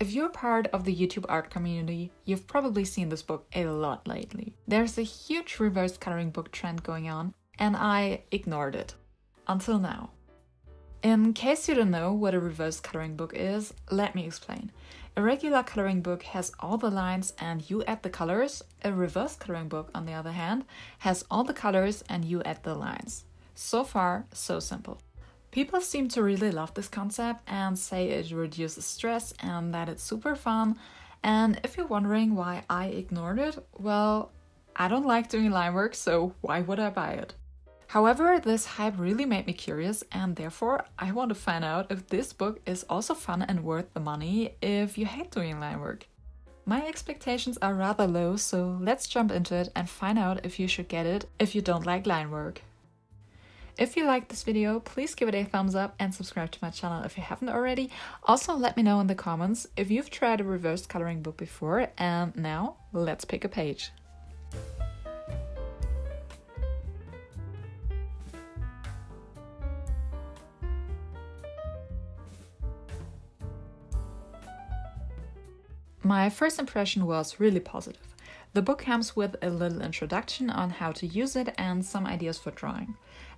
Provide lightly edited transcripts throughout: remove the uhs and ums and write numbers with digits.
If you're part of the YouTube art community, you've probably seen this book a lot lately. There's a huge reverse coloring book trend going on, and I ignored it. Until now. In case you don't know what a reverse coloring book is, let me explain. A regular coloring book has all the lines and you add the colors. A reverse coloring book, on the other hand, has all the colors and you add the lines. So far, so simple. People seem to really love this concept and say it reduces stress and that it's super fun. And if you're wondering why I ignored it, well, I don't like doing line work, so why would I buy it? However, this hype really made me curious, and therefore I want to find out if this book is also fun and worth the money if you hate doing line work. My expectations are rather low, so let's jump into it and find out if you should get it if you don't like line work. If you liked this video, please give it a thumbs up and subscribe to my channel if you haven't already. Also, let me know in the comments if you've tried a reverse coloring book before, and now let's pick a page. My first impression was really positive. The book comes with a little introduction on how to use it and some ideas for drawing.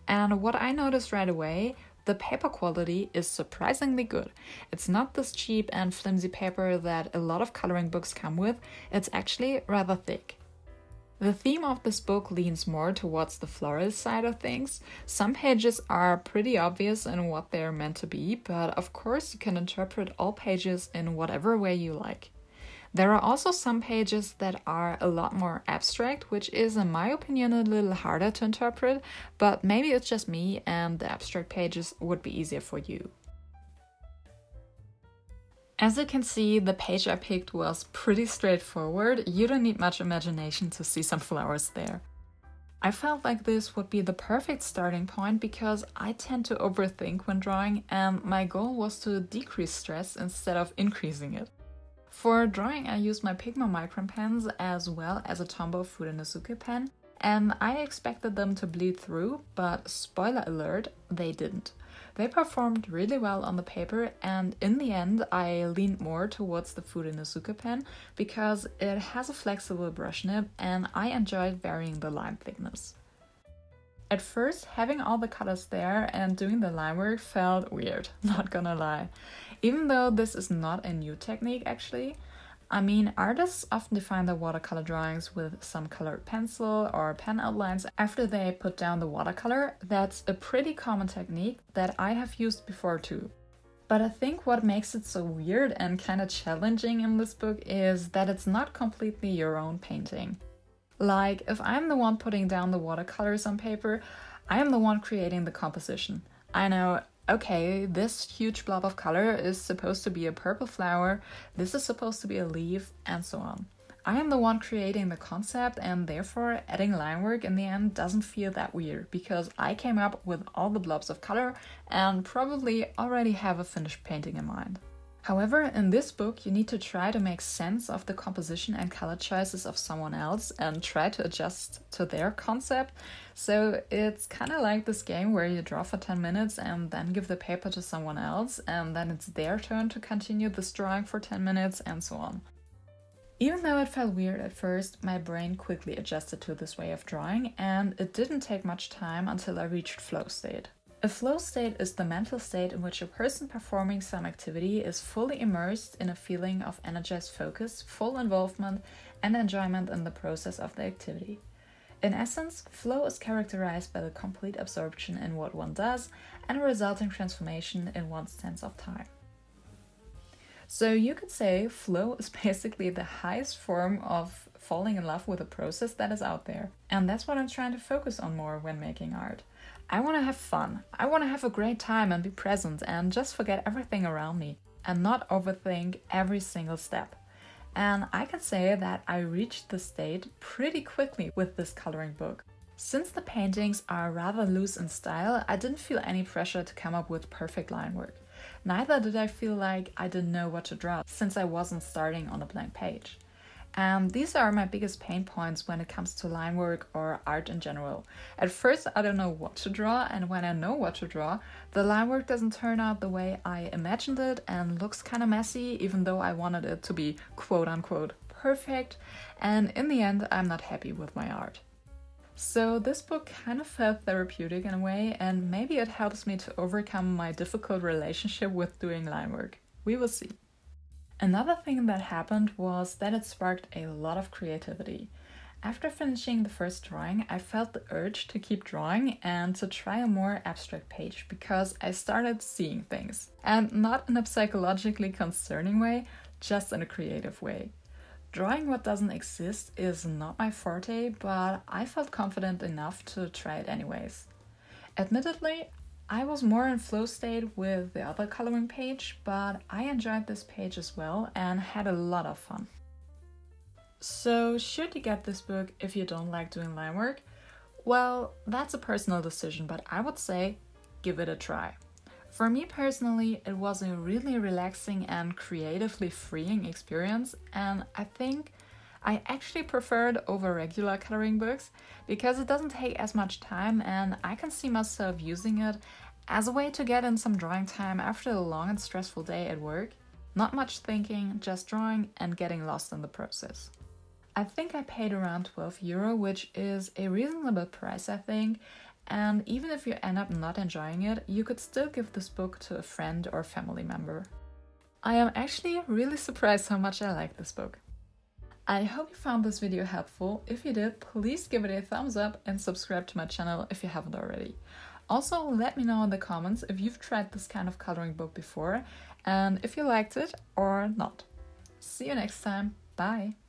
And what I noticed right away, the paper quality is surprisingly good. It's not this cheap and flimsy paper that a lot of coloring books come with, it's actually rather thick. The theme of this book leans more towards the floral side of things. Some pages are pretty obvious in what they're meant to be, but of course you can interpret all pages in whatever way you like. There are also some pages that are a lot more abstract, which is, in my opinion, a little harder to interpret, but maybe it's just me and the abstract pages would be easier for you. As you can see, the page I picked was pretty straightforward. You don't need much imagination to see some flowers there. I felt like this would be the perfect starting point because I tend to overthink when drawing, and my goal was to decrease stress instead of increasing it. For drawing, I used my Pigma Micron pens as well as a Tombow Fudenosuke pen, and I expected them to bleed through, but spoiler alert, they didn't. They performed really well on the paper, and in the end I leaned more towards the Fudenosuke pen because it has a flexible brush nib and I enjoyed varying the line thickness. At first, having all the colors there and doing the line work felt weird, not gonna lie. Even though this is not a new technique actually. I mean, artists often define their watercolor drawings with some colored pencil or pen outlines after they put down the watercolor. That's a pretty common technique that I have used before too. But I think what makes it so weird and kind of challenging in this book is that it's not completely your own painting. Like, if I'm the one putting down the watercolors on paper, I am the one creating the composition. I know, okay, this huge blob of color is supposed to be a purple flower, this is supposed to be a leaf, and so on. I am the one creating the concept, and therefore adding line work in the end doesn't feel that weird, because I came up with all the blobs of color and probably already have a finished painting in mind. However, in this book, you need to try to make sense of the composition and color choices of someone else and try to adjust to their concept. So it's kind of like this game where you draw for 10 minutes and then give the paper to someone else, and then it's their turn to continue this drawing for 10 minutes and so on. Even though it felt weird at first, my brain quickly adjusted to this way of drawing, and it didn't take much time until I reached flow state. A flow state is the mental state in which a person performing some activity is fully immersed in a feeling of energized focus, full involvement, and enjoyment in the process of the activity. In essence, flow is characterized by the complete absorption in what one does and a resulting transformation in one's sense of time. So you could say flow is basically the highest form of falling in love with a process that is out there. And that's what I'm trying to focus on more when making art. I want to have fun. I want to have a great time and be present and just forget everything around me and not overthink every single step. And I can say that I reached this state pretty quickly with this coloring book. Since the paintings are rather loose in style, I didn't feel any pressure to come up with perfect line work. Neither did I feel like I didn't know what to draw, since I wasn't starting on a blank page. And these are my biggest pain points when it comes to line work or art in general. At first, I don't know what to draw, and when I know what to draw, the line work doesn't turn out the way I imagined it and looks kind of messy, even though I wanted it to be quote unquote perfect. And in the end, I'm not happy with my art. So this book kind of felt therapeutic in a way, and maybe it helps me to overcome my difficult relationship with doing line work. We will see. Another thing that happened was that it sparked a lot of creativity. After finishing the first drawing, I felt the urge to keep drawing and to try a more abstract page because I started seeing things. And not in a psychologically concerning way, just in a creative way. Drawing what doesn't exist is not my forte, but I felt confident enough to try it anyways. Admittedly, I was more in flow state with the other coloring page, but I enjoyed this page as well and had a lot of fun. So should you get this book if you don't like doing line work? Well, that's a personal decision, but I would say give it a try. For me personally, it was a really relaxing and creatively freeing experience, and I think I actually prefer it over regular coloring books because it doesn't take as much time and I can see myself using it as a way to get in some drawing time after a long and stressful day at work. Not much thinking, just drawing and getting lost in the process. I think I paid around €12, which is a reasonable price I think, and even if you end up not enjoying it, you could still give this book to a friend or family member. I am actually really surprised how much I like this book. I hope you found this video helpful. If you did, please give it a thumbs up and subscribe to my channel if you haven't already. Also, let me know in the comments if you've tried this kind of coloring book before and if you liked it or not. See you next time. Bye!